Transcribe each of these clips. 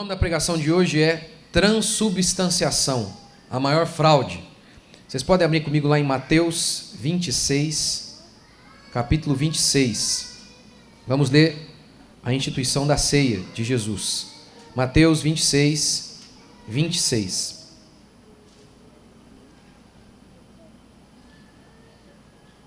nome da pregação de hoje é transubstanciação, a maior fraude. Vocês podem abrir comigo lá em Mateus 26, capítulo 26. Vamos ler a instituição da ceia de Jesus. Mateus 26, 26.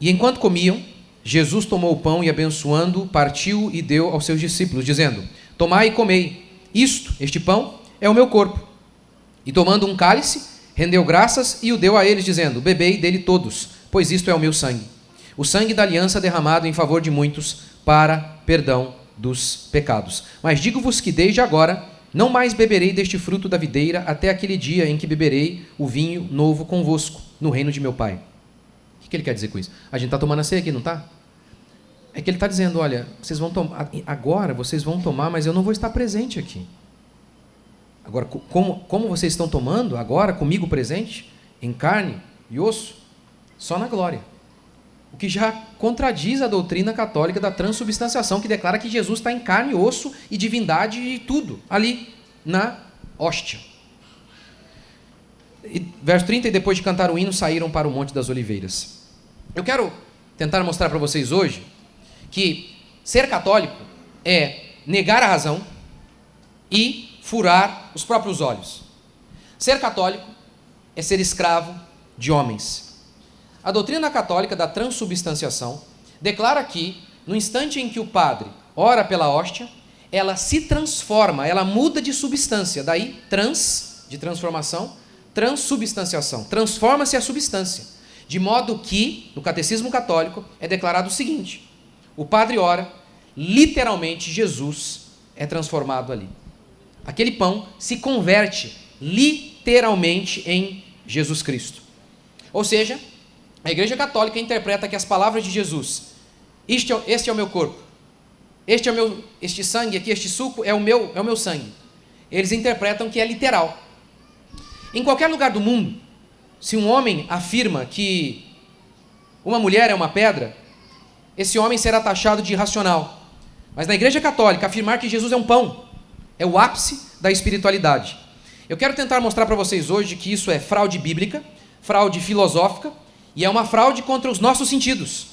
E enquanto comiam, Jesus tomou o pão e, abençoando, partiu e deu aos seus discípulos, dizendo: tomai e comei, este pão é o meu corpo. E tomando um cálice, rendeu graças e o deu a eles, dizendo: bebei dele todos, pois isto é o meu sangue, o sangue da aliança derramado em favor de muitos para perdão dos pecados. Mas digo-vos que desde agora não mais beberei deste fruto da videira até aquele dia em que beberei o vinho novo convosco no reino de meu Pai. O que ele quer dizer com isso? A gente está tomando a ceia aqui, não está? É que ele está dizendo: olha, vocês vão tomar, agora vocês vão tomar, mas eu não vou estar presente aqui. Agora, como vocês estão tomando agora, comigo presente, em carne e osso, só na glória. O que já contradiz a doutrina católica da transubstanciação, que declara que Jesus está em carne, osso e divindade e tudo, ali, na hóstia. E, verso 30, e depois de cantar o hino, saíram para o Monte das Oliveiras. Eu quero tentar mostrar para vocês hoje que ser católico é negar a razão e furar os próprios olhos. Ser católico é ser escravo de homens. A doutrina católica da transubstanciação declara que, no instante em que o padre ora pela hóstia, ela se transforma, ela muda de substância. Daí, de transformação, transubstanciação. Transforma-se a substância. De modo que, no catecismo católico, é declarado o seguinte: o padre ora, literalmente Jesus é transformado ali. Aquele pão se converte literalmente em Jesus Cristo. Ou seja, a Igreja Católica interpreta que as palavras de Jesus: este é o meu corpo, este sangue aqui, este suco é o meu sangue. Eles interpretam que é literal. Em qualquer lugar do mundo, se um homem afirma que uma mulher é uma pedra, esse homem será taxado de irracional. Mas na Igreja Católica, afirmar que Jesus é um pão é o ápice da espiritualidade. Eu quero tentar mostrar para vocês hoje que isso é fraude bíblica, fraude filosófica, e é uma fraude contra os nossos sentidos.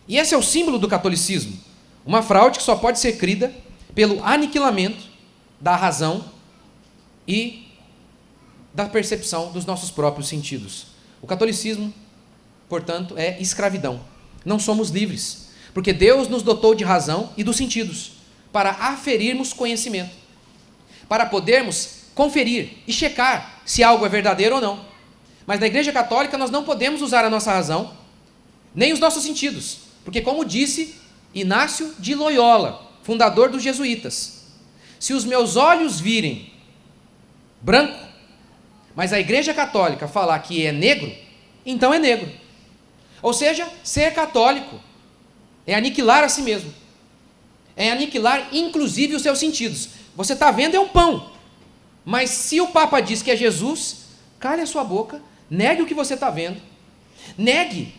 E esse é o símbolo do catolicismo, uma fraude que só pode ser crida pelo aniquilamento da razão e da percepção dos nossos próprios sentidos. O catolicismo, portanto, é escravidão. Não somos livres, porque Deus nos dotou de razão e dos sentidos para aferirmos conhecimento, para podermos conferir e checar se algo é verdadeiro ou não. Mas na Igreja Católica nós não podemos usar a nossa razão, nem os nossos sentidos, porque, como disse Inácio de Loyola, fundador dos jesuítas, se os meus olhos virem branco, mas a Igreja Católica falar que é negro, então é negro. Ou seja, ser católico é aniquilar a si mesmo, é aniquilar inclusive os seus sentidos. Você está vendo é um pão, mas se o Papa diz que é Jesus, cale a sua boca, negue o que você está vendo, negue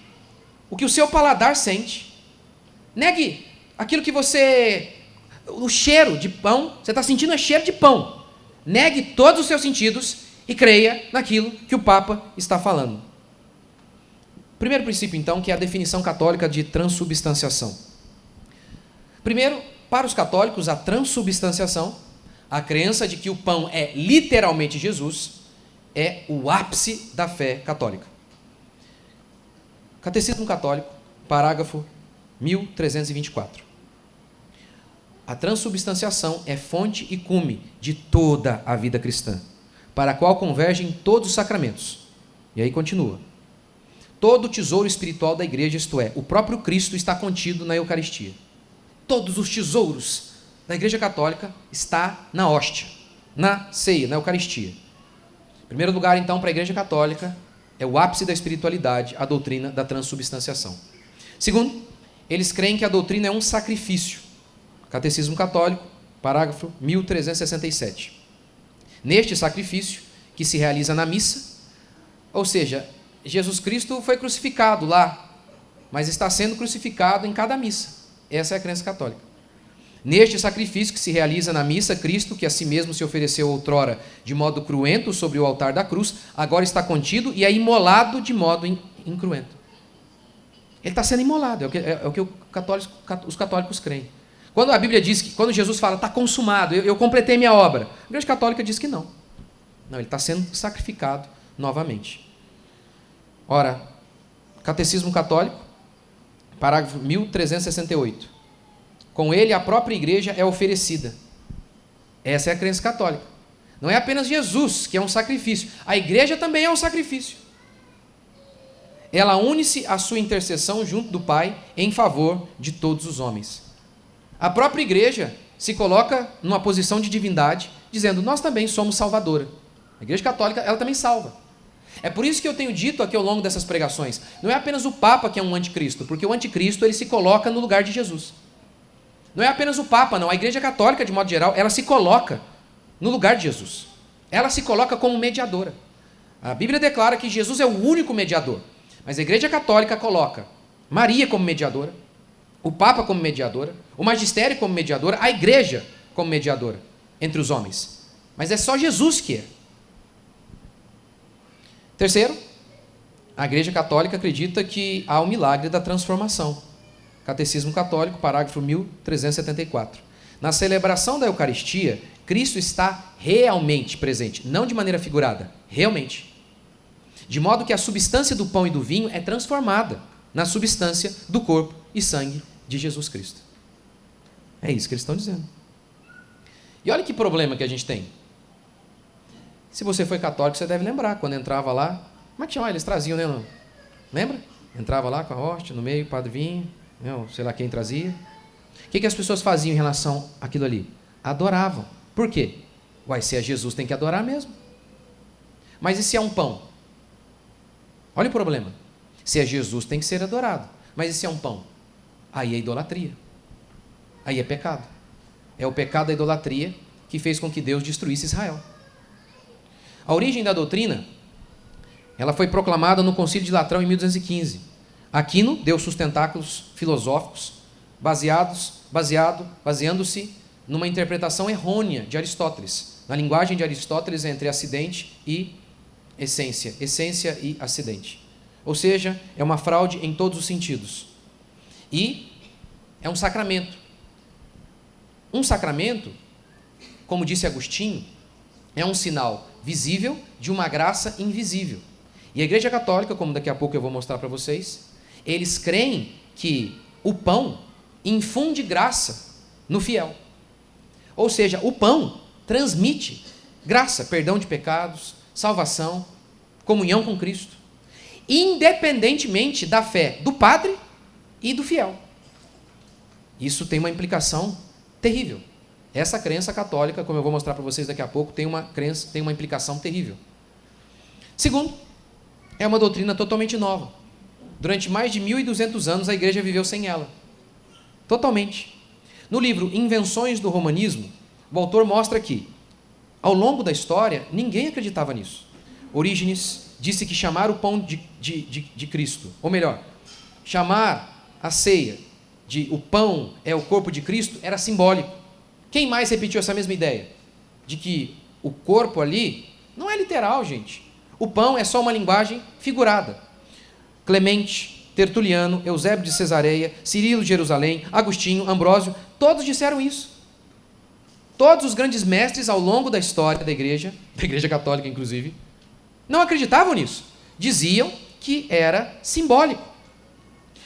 o que o seu paladar sente, negue aquilo que o cheiro de pão, você está sentindo é cheiro de pão, negue todos os seus sentidos e creia naquilo que o Papa está falando. Primeiro princípio, então, que é a definição católica de transubstanciação. Primeiro, para os católicos, a transubstanciação, a crença de que o pão é literalmente Jesus, é o ápice da fé católica. Catecismo Católico, parágrafo 1324. A transubstanciação é fonte e cume de toda a vida cristã, para a qual convergem todos os sacramentos. E aí continua: todo o tesouro espiritual da igreja, isto é, o próprio Cristo, está contido na Eucaristia. Todos os tesouros da Igreja Católica está na hóstia, na ceia, na Eucaristia. Em primeiro lugar, então, para a Igreja Católica, é o ápice da espiritualidade, a doutrina da transubstanciação. Segundo, eles creem que a doutrina é um sacrifício. Catecismo Católico, parágrafo 1367. Neste sacrifício, que se realiza na missa, ou seja, Jesus Cristo foi crucificado lá, mas está sendo crucificado em cada missa. Essa é a crença católica. Neste sacrifício que se realiza na missa, Cristo, que a si mesmo se ofereceu outrora de modo cruento sobre o altar da cruz, agora está contido e é imolado de modo incruento. Ele está sendo imolado, é o que os católicos creem. Quando a Bíblia diz que, quando Jesus fala, está consumado, eu completei minha obra, a Igreja Católica diz que não. Não, ele está sendo sacrificado novamente. Ora, Catecismo Católico, parágrafo 1368. Com ele a própria igreja é oferecida. Essa é a crença católica. Não é apenas Jesus, que é um sacrifício. A igreja também é um sacrifício. Ela une-se à sua intercessão junto do Pai em favor de todos os homens. A própria igreja se coloca numa posição de divindade, dizendo, nós também somos salvadora. A igreja católica, ela também salva. É por isso que eu tenho dito aqui ao longo dessas pregações, não é apenas o Papa que é um anticristo, porque o anticristo ele se coloca no lugar de Jesus. Não é apenas o Papa, não. A Igreja Católica, de modo geral, ela se coloca no lugar de Jesus. Ela se coloca como mediadora. A Bíblia declara que Jesus é o único mediador. Mas a Igreja Católica coloca Maria como mediadora, o Papa como mediadora, o magistério como mediadora, a Igreja como mediadora entre os homens. Mas é só Jesus que é. Terceiro, a Igreja Católica acredita que há o milagre da transformação. Catecismo Católico, parágrafo 1374. Na celebração da Eucaristia, Cristo está realmente presente, não de maneira figurada, realmente. De modo que a substância do pão e do vinho é transformada na substância do corpo e sangue de Jesus Cristo. É isso que eles estão dizendo. E olha que problema que a gente tem. Se você foi católico, você deve lembrar, quando entrava lá, como é que chama? Eles traziam, né? Lembra? Entrava lá com a hóstia, no meio, o padre vinha, sei lá quem trazia. O que as pessoas faziam em relação àquilo ali? Adoravam. Por quê? Uai, se é Jesus, tem que adorar mesmo. Mas e se é um pão? Olha o problema. Se é Jesus, tem que ser adorado. Mas e se é um pão? Aí é idolatria. Aí é pecado. É o pecado da idolatria que fez com que Deus destruísse Israel. A origem da doutrina, ela foi proclamada no Concílio de Latrão em 1215. Aquino deu sustentáculos filosóficos baseando-se numa interpretação errônea de Aristóteles. Na linguagem de Aristóteles, entre acidente e essência e acidente. Ou seja, é uma fraude em todos os sentidos. E é um sacramento. Um sacramento, como disse Agostinho, é um sinal visível de uma graça invisível. E a Igreja Católica, como daqui a pouco eu vou mostrar para vocês, eles creem que o pão infunde graça no fiel. Ou seja, o pão transmite graça, perdão de pecados, salvação, comunhão com Cristo, independentemente da fé do padre e do fiel. Isso tem uma implicação terrível. Essa crença católica, como eu vou mostrar para vocês daqui a pouco, tem uma implicação terrível. Segundo, é uma doutrina totalmente nova. Durante mais de 1.200 anos a igreja viveu sem ela. Totalmente. No livro Invenções do Romanismo, o autor mostra que, ao longo da história, ninguém acreditava nisso. Orígenes disse que chamar o pão de Cristo, ou melhor, chamar a ceia de o pão é o corpo de Cristo, era simbólico. Quem mais repetiu essa mesma ideia? De que o corpo ali não é literal, gente. O pão é só uma linguagem figurada. Clemente, Tertuliano, Eusébio de Cesareia, Cirilo de Jerusalém, Agostinho, Ambrósio, todos disseram isso. Todos os grandes mestres ao longo da história da igreja católica inclusive, não acreditavam nisso. Diziam que era simbólico.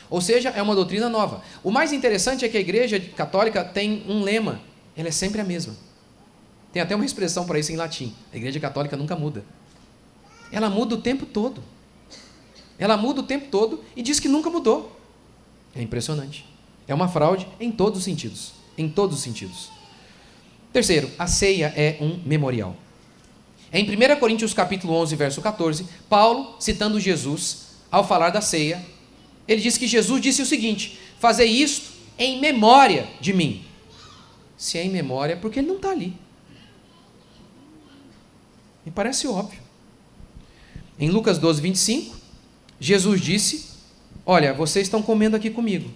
Ou seja, é uma doutrina nova. O mais interessante é que a igreja católica tem um lema. Ela é sempre a mesma. Tem até uma expressão para isso em latim. A igreja católica nunca muda. Ela muda o tempo todo. Ela muda o tempo todo e diz que nunca mudou. É impressionante. É uma fraude em todos os sentidos. Em todos os sentidos. Terceiro, a ceia é um memorial. Em 1 Coríntios capítulo 11, verso 14, Paulo, citando Jesus, ao falar da ceia, ele diz que Jesus disse o seguinte: fazei isto em memória de mim. Se é em memória, é porque ele não está ali. Me parece óbvio. Em Lucas 12, 25, Jesus disse: olha, vocês estão comendo aqui comigo,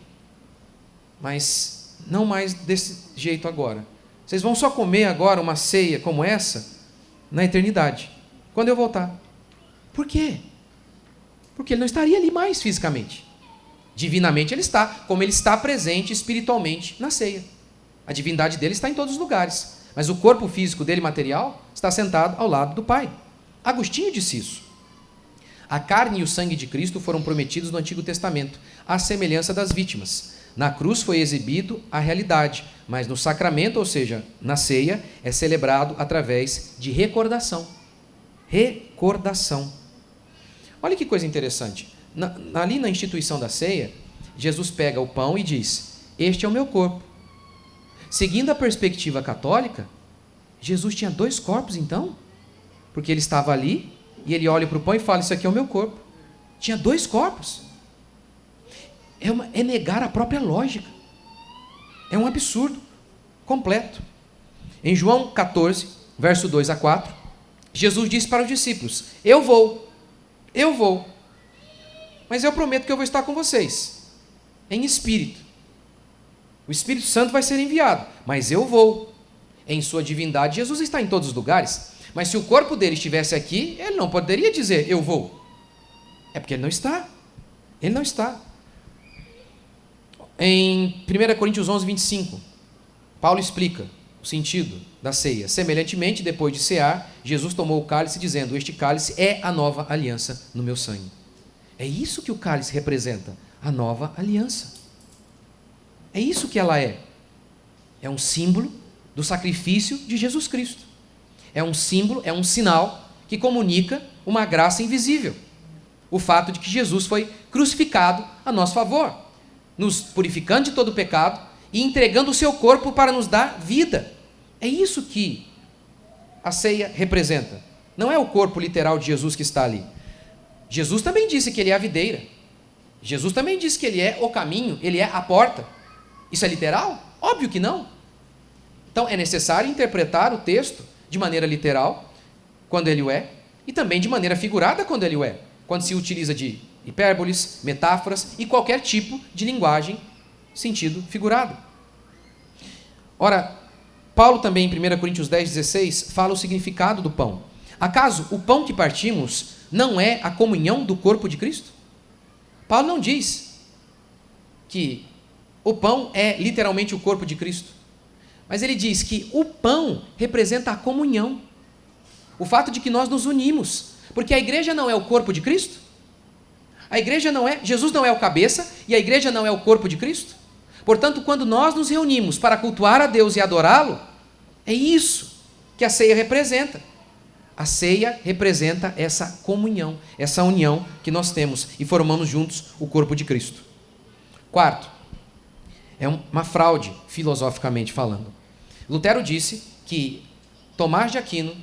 mas não mais desse jeito agora. Vocês vão só comer agora uma ceia como essa na eternidade, quando eu voltar. Por quê? Porque ele não estaria ali mais fisicamente. Divinamente ele está, como ele está presente espiritualmente na ceia. A divindade dele está em todos os lugares, mas o corpo físico dele, material, está sentado ao lado do Pai. Agostinho disse isso. A carne e o sangue de Cristo foram prometidos no Antigo Testamento, à semelhança das vítimas. Na cruz foi exibido a realidade, mas no sacramento, ou seja, na ceia, é celebrado através de recordação. Recordação. Olha que coisa interessante. Ali na instituição da ceia, Jesus pega o pão e diz: este é o meu corpo. Seguindo a perspectiva católica, Jesus tinha 2 corpos então? Porque ele estava ali e ele olha para o pão e fala: isso aqui é o meu corpo. Tinha 2 corpos. É negar a própria lógica. É um absurdo completo. Em João 14, verso 2 a 4, Jesus disse para os discípulos: eu vou, mas eu prometo que eu vou estar com vocês, em espírito. O Espírito Santo vai ser enviado, mas eu vou. Em sua divindade, Jesus está em todos os lugares, mas se o corpo dele estivesse aqui, ele não poderia dizer eu vou. É porque ele não está. Ele não está. Em 1 Coríntios 11, 25, Paulo explica o sentido da ceia. Semelhantemente, depois de cear, Jesus tomou o cálice dizendo: este cálice é a nova aliança no meu sangue. É isso que o cálice representa, a nova aliança. É isso que ela é. É um símbolo do sacrifício de Jesus Cristo. É um símbolo, é um sinal que comunica uma graça invisível. O fato de que Jesus foi crucificado a nosso favor, nos purificando de todo o pecado e entregando o seu corpo para nos dar vida. É isso que a ceia representa. Não é o corpo literal de Jesus que está ali. Jesus também disse que ele é a videira. Jesus também disse que ele é o caminho, ele é a porta. Isso é literal? Óbvio que não. Então é necessário interpretar o texto de maneira literal, quando ele o é, e também de maneira figurada, quando ele o é, quando se utiliza de hipérboles, metáforas e qualquer tipo de linguagem, sentido figurado. Ora, Paulo também em 1 Coríntios 10, 16 fala o significado do pão. Acaso o pão que partimos não é a comunhão do corpo de Cristo? Paulo não diz que o pão é literalmente o corpo de Cristo, mas ele diz que o pão representa a comunhão, o fato de que nós nos unimos, porque a igreja não é o corpo de Cristo? A igreja não é, Jesus não é o cabeça e a igreja não é o corpo de Cristo? Portanto, quando nós nos reunimos para cultuar a Deus e adorá-lo, é isso que a ceia representa. A ceia representa essa comunhão, essa união que nós temos e formamos juntos o corpo de Cristo. Quarto, é uma fraude, filosoficamente falando. Lutero disse que Tomás de Aquino,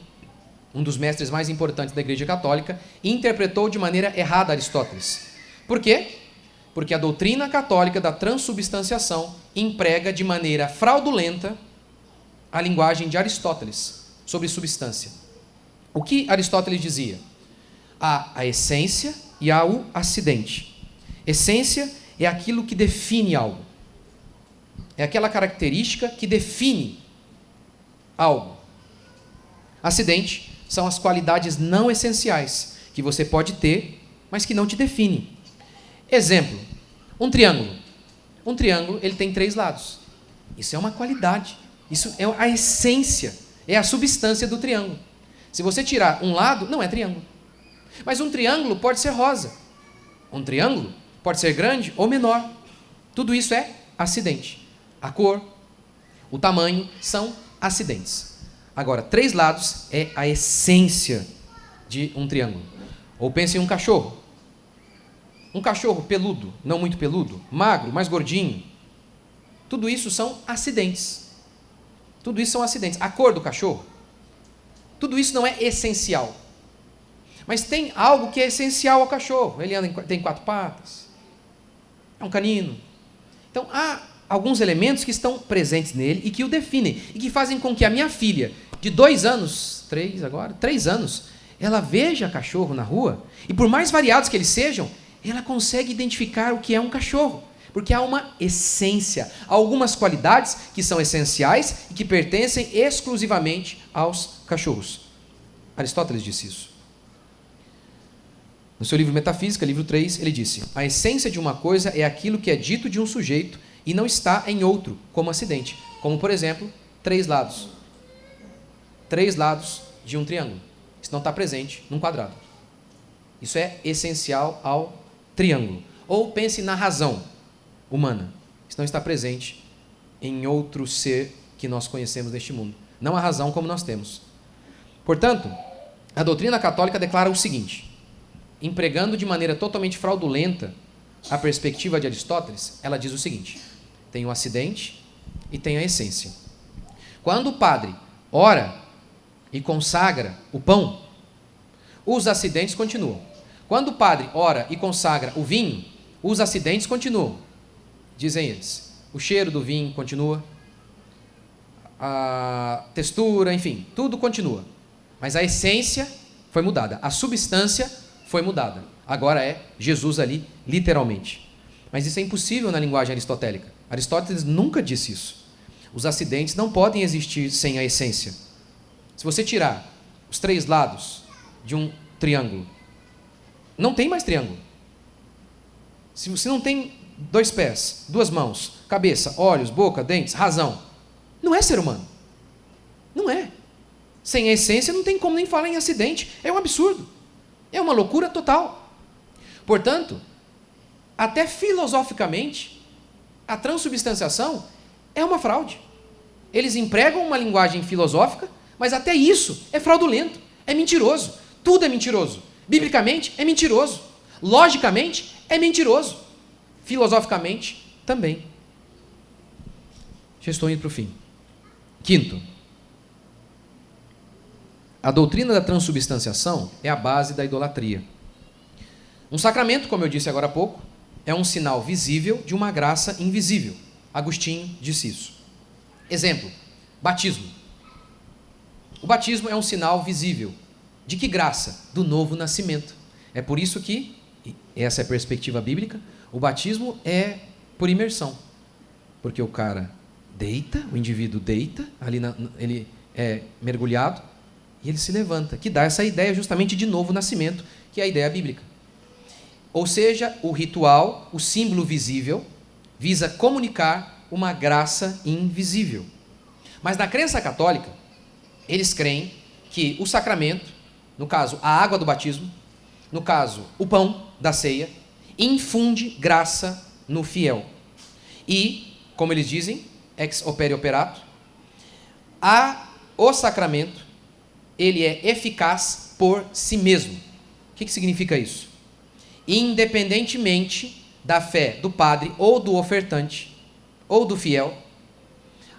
um dos mestres mais importantes da Igreja Católica, interpretou de maneira errada Aristóteles. Por quê? Porque a doutrina católica da transubstanciação emprega de maneira fraudulenta a linguagem de Aristóteles sobre substância. O que Aristóteles dizia? Há a essência e há o acidente. Essência é aquilo que define algo. É aquela característica que define algo. Acidente são as qualidades não essenciais que você pode ter, mas que não te definem. Exemplo, um triângulo. Um triângulo, ele tem 3 lados. Isso é uma qualidade. Isso é a essência, é a substância do triângulo. Se você tirar um lado, não é triângulo. Mas um triângulo pode ser rosa. Um triângulo pode ser grande ou menor. Tudo isso é acidente. A cor, o tamanho são acidentes. Agora, 3 lados é a essência de um triângulo. Ou pense em um cachorro. Um cachorro peludo, não muito peludo, magro, mais gordinho. Tudo isso são acidentes. Tudo isso são acidentes. A cor do cachorro, tudo isso não é essencial. Mas tem algo que é essencial ao cachorro. Ele tem 4 patas. É um canino. Então, há alguns elementos que estão presentes nele e que o definem. E que fazem com que a minha filha, de 2 anos, 3 anos, ela veja cachorro na rua. E por mais variados que eles sejam, ela consegue identificar o que é um cachorro. Porque há uma essência, há algumas qualidades que são essenciais e que pertencem exclusivamente aos cachorros. Aristóteles disse isso. No seu livro Metafísica, livro 3, ele disse: a essência de uma coisa é aquilo que é dito de um sujeito e não está em outro, como acidente. Como, por exemplo, 3 lados. 3 lados de um triângulo. Isso não está presente num quadrado. Isso é essencial ao triângulo. Ou pense na razão humana. Isso não está presente em outro ser que nós conhecemos neste mundo. Não a razão como nós temos. Portanto, a doutrina católica declara o seguinte, empregando de maneira totalmente fraudulenta a perspectiva de Aristóteles, ela diz o seguinte: tem o acidente e tem a essência. Quando o padre ora e consagra o pão, os acidentes continuam. Quando o padre ora e consagra o vinho, os acidentes continuam, dizem eles. O cheiro do vinho continua, a textura, enfim, tudo continua. Mas a essência foi mudada, a substância foi mudada. Agora é Jesus ali, literalmente. Mas isso é impossível na linguagem aristotélica. Aristóteles nunca disse isso. Os acidentes não podem existir sem a essência. Se você tirar os 3 lados de um triângulo, não tem mais triângulo. Se você não tem 2 pés, 2 mãos, cabeça, olhos, boca, dentes, razão, não é ser humano. Não é. Sem a essência não tem como nem falar em acidente. É um absurdo. É uma loucura total. Portanto, até filosoficamente, a transubstanciação é uma fraude. Eles empregam uma linguagem filosófica, mas até isso é fraudulento, é mentiroso. Tudo é mentiroso. Biblicamente é mentiroso. Logicamente é mentiroso. Filosoficamente também. Já estou indo para o fim. Quinto, a doutrina da transubstanciação é a base da idolatria. Um sacramento, como eu disse agora há pouco, é um sinal visível de uma graça invisível. Agostinho disse isso. Exemplo, batismo. O batismo é um sinal visível. De que graça? Do novo nascimento. É por isso que, essa é a perspectiva bíblica, o batismo é por imersão. Porque o cara deita, o indivíduo deita, ali ele é mergulhado, e ele se levanta, que dá essa ideia justamente de novo nascimento, que é a ideia bíblica. Ou seja, o ritual, o símbolo visível, visa comunicar uma graça invisível. Mas na crença católica, eles creem que o sacramento, no caso a água do batismo, no caso o pão da ceia, infunde graça no fiel. E, como eles dizem, ex opere operato, o sacramento, ele é eficaz por si mesmo. O que significa isso? Independentemente da fé do padre ou do ofertante ou do fiel,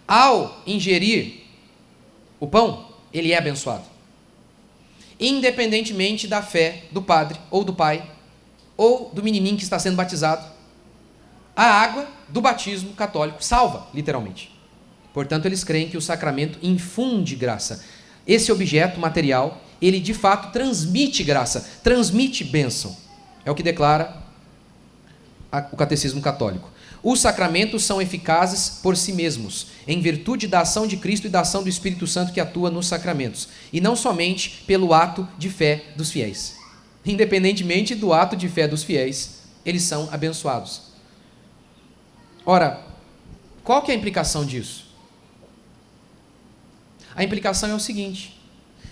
ao ingerir o pão, ele é abençoado. Independentemente da fé do padre ou do pai ou do menininho que está sendo batizado, a água do batismo católico salva, literalmente. Portanto, eles creem que o sacramento infunde graça. Esse objeto material, ele de fato transmite graça, transmite bênção. É o que declara o catecismo católico. Os sacramentos são eficazes por si mesmos, em virtude da ação de Cristo e da ação do Espírito Santo que atua nos sacramentos, e não somente pelo ato de fé dos fiéis. Independentemente do ato de fé dos fiéis, eles são abençoados. Ora, qual que é a implicação disso? A implicação é o seguinte: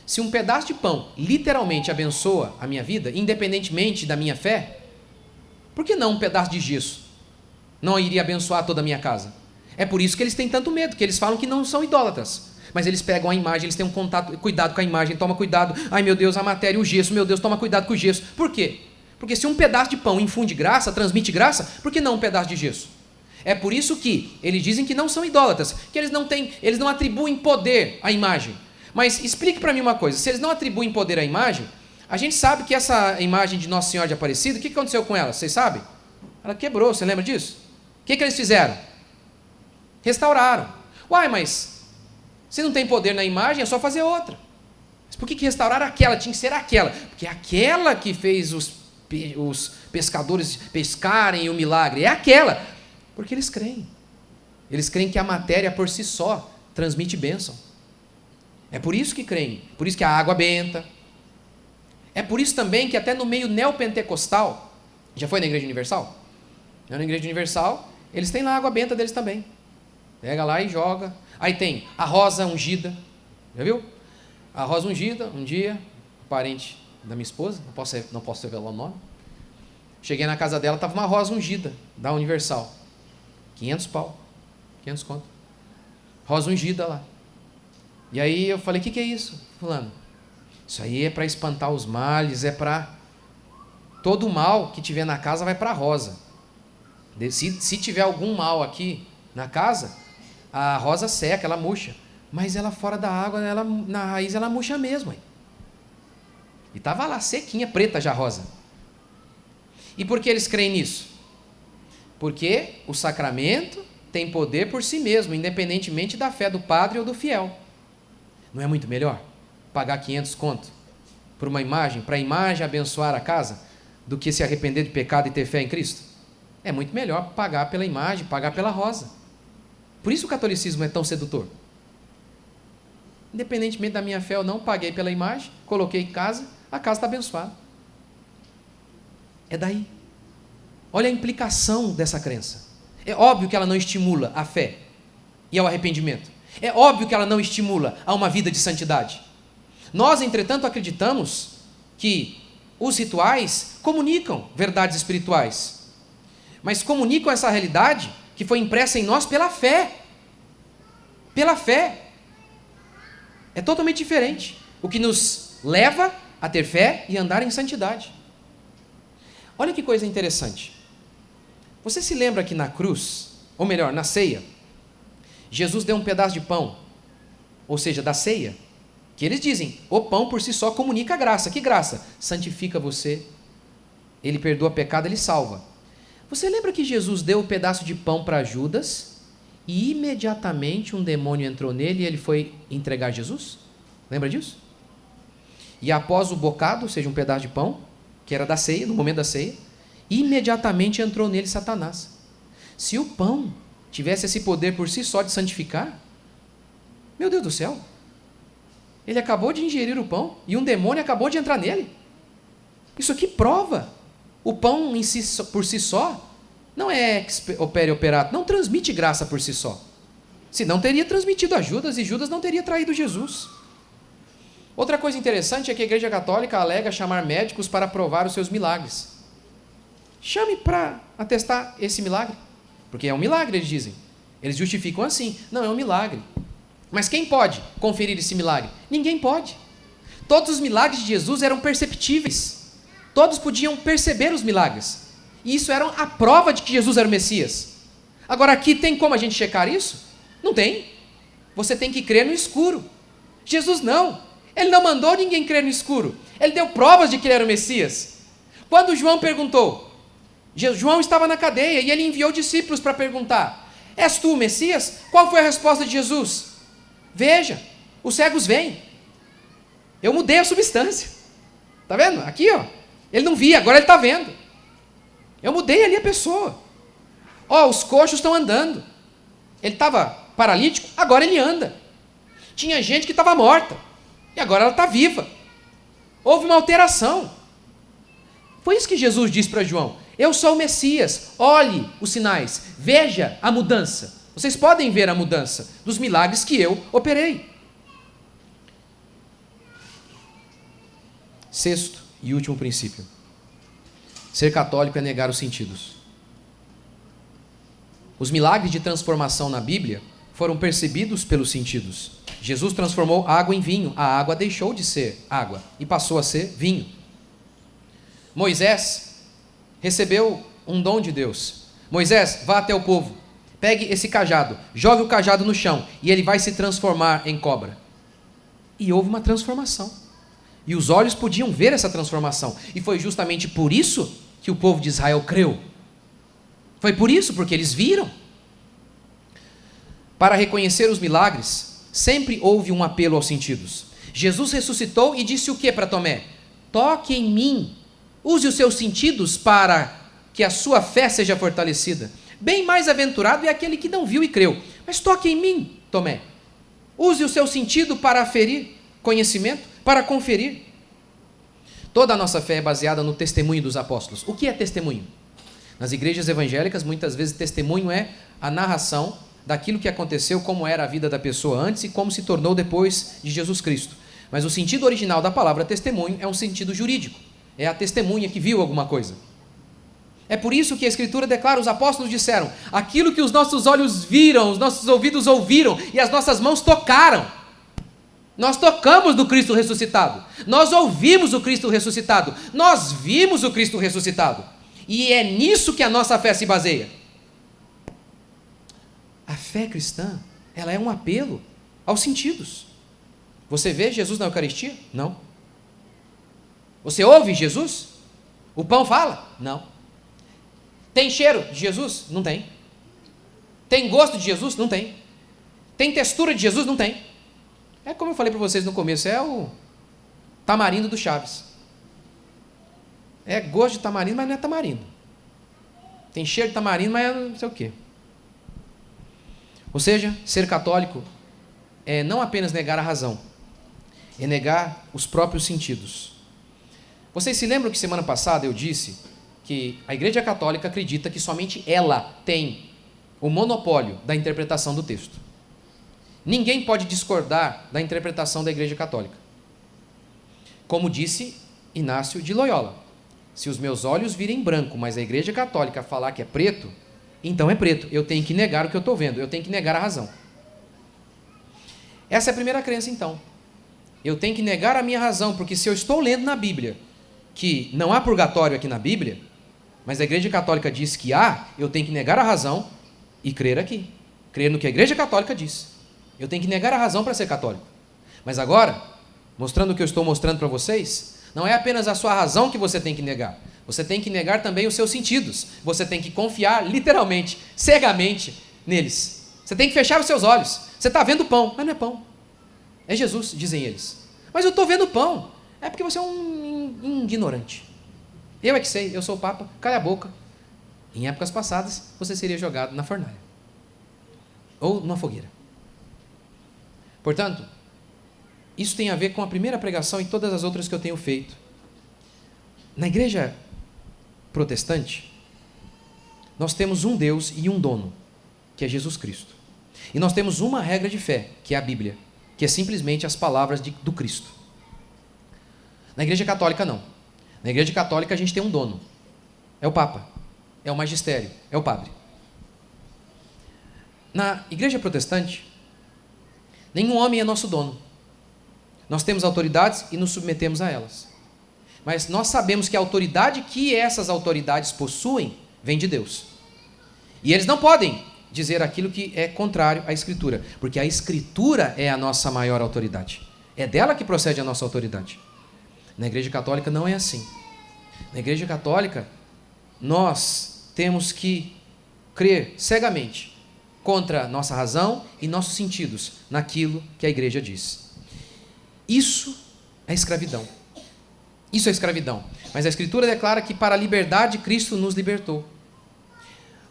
se um pedaço de pão literalmente abençoa a minha vida, independentemente da minha fé, por que não um pedaço de gesso não iria abençoar toda a minha casa? É por isso que eles têm tanto medo, que eles falam que não são idólatras, mas eles pegam a imagem, eles têm um contato, cuidado com a imagem, toma cuidado, ai meu Deus, a matéria, o gesso, meu Deus, toma cuidado com o gesso. Por quê? Porque se um pedaço de pão infunde graça, transmite graça, por que não um pedaço de gesso? É por isso que eles dizem que não são idólatras, que eles não atribuem poder à imagem. Mas explique para mim uma coisa: se eles não atribuem poder à imagem, a gente sabe que essa imagem de Nossa Senhora de Aparecida, o que aconteceu com ela? Vocês sabem? Ela quebrou, você lembra disso? O que eles fizeram? Restauraram. Uai, mas se não tem poder na imagem, é só fazer outra. Mas por que restauraram aquela? Tinha que ser aquela. Porque é aquela que fez os pescadores pescarem o milagre. É aquela. Porque eles creem. Eles creem que a matéria por si só transmite bênção. É por isso que creem. Por isso que a água benta. É por isso também que até no meio neopentecostal, já foi na Igreja Universal? Na Igreja Universal, eles têm lá a água benta deles também. Pega lá e joga. Aí tem a rosa ungida. Já viu? A rosa ungida, um dia, parente da minha esposa, não posso revelar o nome. Cheguei na casa dela, estava uma rosa ungida da Universal. 500 pau. 500 conto. Rosa ungida lá. E aí eu falei, o que é isso, fulano? Isso aí é para espantar os males, é para... Todo mal que tiver na casa vai para a rosa. Se tiver algum mal aqui na casa, a rosa seca, ela murcha. Mas ela fora da água, na raiz, ela murcha mesmo. Aí. E estava lá, sequinha, preta já a rosa. E por que eles creem nisso? Porque o sacramento tem poder por si mesmo, independentemente da fé do padre ou do fiel. Não é muito melhor pagar 500 conto por uma imagem, para a imagem abençoar a casa, do que se arrepender de pecado e ter fé em Cristo? É muito melhor pagar pela imagem, pagar pela rosa. Por isso o catolicismo é tão sedutor. Independentemente da minha fé ou não, paguei pela imagem, coloquei em casa, a casa está abençoada. É daí. Olha a implicação dessa crença. É óbvio que ela não estimula a fé e ao arrependimento. É óbvio que ela não estimula a uma vida de santidade. Nós, entretanto, acreditamos que os rituais comunicam verdades espirituais, mas comunicam essa realidade que foi impressa em nós pela fé. Pela fé. É totalmente diferente. O que nos leva a ter fé e andar em santidade. Olha que coisa interessante. Você se lembra que na cruz, ou melhor, na ceia, Jesus deu um pedaço de pão, ou seja, da ceia, que eles dizem, o pão por si só comunica a graça. Que graça? Santifica você, ele perdoa pecado, ele salva. Você lembra que Jesus deu um pedaço de pão para Judas e imediatamente um demônio entrou nele e ele foi entregar Jesus? Lembra disso? E após o bocado, ou seja, um pedaço de pão, que era da ceia, no momento da ceia, imediatamente entrou nele Satanás. Se o pão tivesse esse poder por si só de santificar, meu Deus do céu, ele acabou de ingerir o pão e um demônio acabou de entrar nele. Isso aqui prova. O pão em si, por si só não é opere operato, não transmite graça por si só. Senão teria transmitido a Judas e Judas não teria traído Jesus. Outra coisa interessante é que a Igreja Católica alega chamar médicos para provar os seus milagres. Chame para atestar esse milagre. Porque é um milagre, eles dizem. Eles justificam assim. Não, é um milagre. Mas quem pode conferir esse milagre? Ninguém pode. Todos os milagres de Jesus eram perceptíveis. Todos podiam perceber os milagres. E isso era a prova de que Jesus era o Messias. Agora aqui tem como a gente checar isso? Não tem. Você tem que crer no escuro. Jesus não. Ele não mandou ninguém crer no escuro. Ele deu provas de que ele era o Messias. Quando João perguntou, João estava na cadeia e ele enviou discípulos para perguntar, és tu o Messias? Qual foi a resposta de Jesus? Veja, os cegos veem. Eu mudei a substância. Está vendo? Aqui, ó. Ele não via, agora ele está vendo. Eu mudei ali a pessoa. Ó, os coxos estão andando. Ele estava paralítico, agora ele anda. Tinha gente que estava morta. E agora ela está viva. Houve uma alteração. Foi isso que Jesus disse para João. Eu sou o Messias. Olhe os sinais. Veja a mudança. Vocês podem ver a mudança dos milagres que eu operei. Sexto e último princípio. Ser católico é negar os sentidos. Os milagres de transformação na Bíblia foram percebidos pelos sentidos. Jesus transformou água em vinho. A água deixou de ser água e passou a ser vinho. Moisés recebeu um dom de Deus. Moisés, vá até o povo, pegue esse cajado, jogue o cajado no chão e ele vai se transformar em cobra. E houve uma transformação. E os olhos podiam ver essa transformação. E foi justamente por isso que o povo de Israel creu. Foi por isso, porque eles viram. Para reconhecer os milagres, sempre houve um apelo aos sentidos. Jesus ressuscitou e disse o que para Tomé? Toque em mim. Use os seus sentidos para que a sua fé seja fortalecida. Bem mais aventurado é aquele que não viu e creu. Mas toque em mim, Tomé. Use o seu sentido para aferir conhecimento, para conferir. Toda a nossa fé é baseada no testemunho dos apóstolos. O que é testemunho? Nas igrejas evangélicas, muitas vezes testemunho é a narração daquilo que aconteceu, como era a vida da pessoa antes e como se tornou depois de Jesus Cristo. Mas o sentido original da palavra testemunho é um sentido jurídico. É a testemunha que viu alguma coisa. É por isso que a Escritura declara, os apóstolos disseram, aquilo que os nossos olhos viram, os nossos ouvidos ouviram e as nossas mãos tocaram. Nós tocamos do Cristo ressuscitado. Nós ouvimos o Cristo ressuscitado. Nós vimos o Cristo ressuscitado. E é nisso que a nossa fé se baseia. A fé cristã, ela é um apelo aos sentidos. Você vê Jesus na Eucaristia? Não. Você ouve Jesus? O pão fala? Não. Tem cheiro de Jesus? Não tem. Tem gosto de Jesus? Não tem. Tem textura de Jesus? Não tem. É como eu falei para vocês no começo, é o tamarindo do Chaves. É gosto de tamarindo, mas não é tamarindo. Tem cheiro de tamarindo, mas é não sei o quê. Ou seja, ser católico é não apenas negar a razão, é negar os próprios sentidos. Vocês se lembram que semana passada eu disse que a Igreja Católica acredita que somente ela tem o monopólio da interpretação do texto. Ninguém pode discordar da interpretação da Igreja Católica. Como disse Inácio de Loyola, se os meus olhos virem branco, mas a Igreja Católica falar que é preto, então é preto. Eu tenho que negar o que eu estou vendo, eu tenho que negar a razão. Essa é a primeira crença, então. Eu tenho que negar a minha razão, porque se eu estou lendo na Bíblia que não há purgatório aqui na Bíblia, mas a Igreja Católica diz que há, eu tenho que negar a razão e crer aqui. Crer no que a Igreja Católica diz. Eu tenho que negar a razão para ser católico. Mas agora, mostrando o que eu estou mostrando para vocês, não é apenas a sua razão que você tem que negar. Você tem que negar também os seus sentidos. Você tem que confiar literalmente, cegamente neles. Você tem que fechar os seus olhos. Você está vendo pão, mas não é pão. É Jesus, dizem eles. Mas eu estou vendo pão. É porque você é um ignorante. Eu é que sei, eu sou o Papa, cala a boca. Em épocas passadas, você seria jogado na fornalha. Ou numa fogueira. Portanto, isso tem a ver com a primeira pregação e todas as outras que eu tenho feito. Na igreja protestante, nós temos um Deus e um dono, que é Jesus Cristo. E nós temos uma regra de fé, que é a Bíblia, que é simplesmente as palavras do Cristo. Na igreja católica, não. Na igreja católica, a gente tem um dono. É o Papa, é o magistério, é o padre. Na igreja protestante, nenhum homem é nosso dono. Nós temos autoridades e nos submetemos a elas. Mas nós sabemos que a autoridade que essas autoridades possuem vem de Deus. E eles não podem dizer aquilo que é contrário à Escritura, porque a Escritura é a nossa maior autoridade. É dela que procede a nossa autoridade. Na Igreja Católica não é assim. Na Igreja Católica, nós temos que crer cegamente contra nossa razão e nossos sentidos naquilo que a Igreja diz. Isso é escravidão. Isso é escravidão. Mas a Escritura declara que para a liberdade Cristo nos libertou.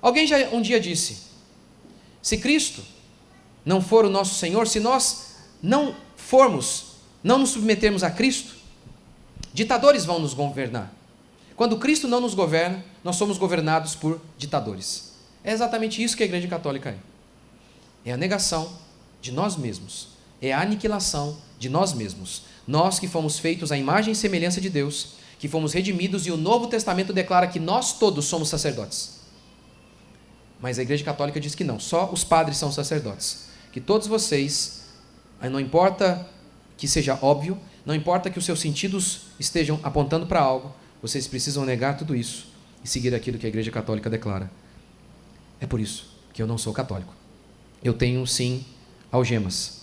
Alguém já um dia disse, se Cristo não for o nosso Senhor, se nós não nos submetermos a Cristo, ditadores vão nos governar. Quando Cristo não nos governa, nós somos governados por ditadores. É exatamente isso que a Igreja Católica é. É a negação de nós mesmos. É a aniquilação de nós mesmos. Nós que fomos feitos à imagem e semelhança de Deus, que fomos redimidos, e o Novo Testamento declara que nós todos somos sacerdotes. Mas a Igreja Católica diz que não, só os padres são sacerdotes. Que todos vocês, não importa que seja óbvio, não importa que os seus sentidos estejam apontando para algo, vocês precisam negar tudo isso e seguir aquilo que a Igreja Católica declara. É por isso que eu não sou católico. Eu tenho, sim, algemas,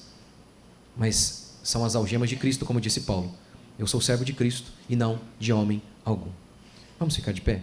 mas são as algemas de Cristo, como disse Paulo. Eu sou servo de Cristo e não de homem algum. Vamos ficar de pé?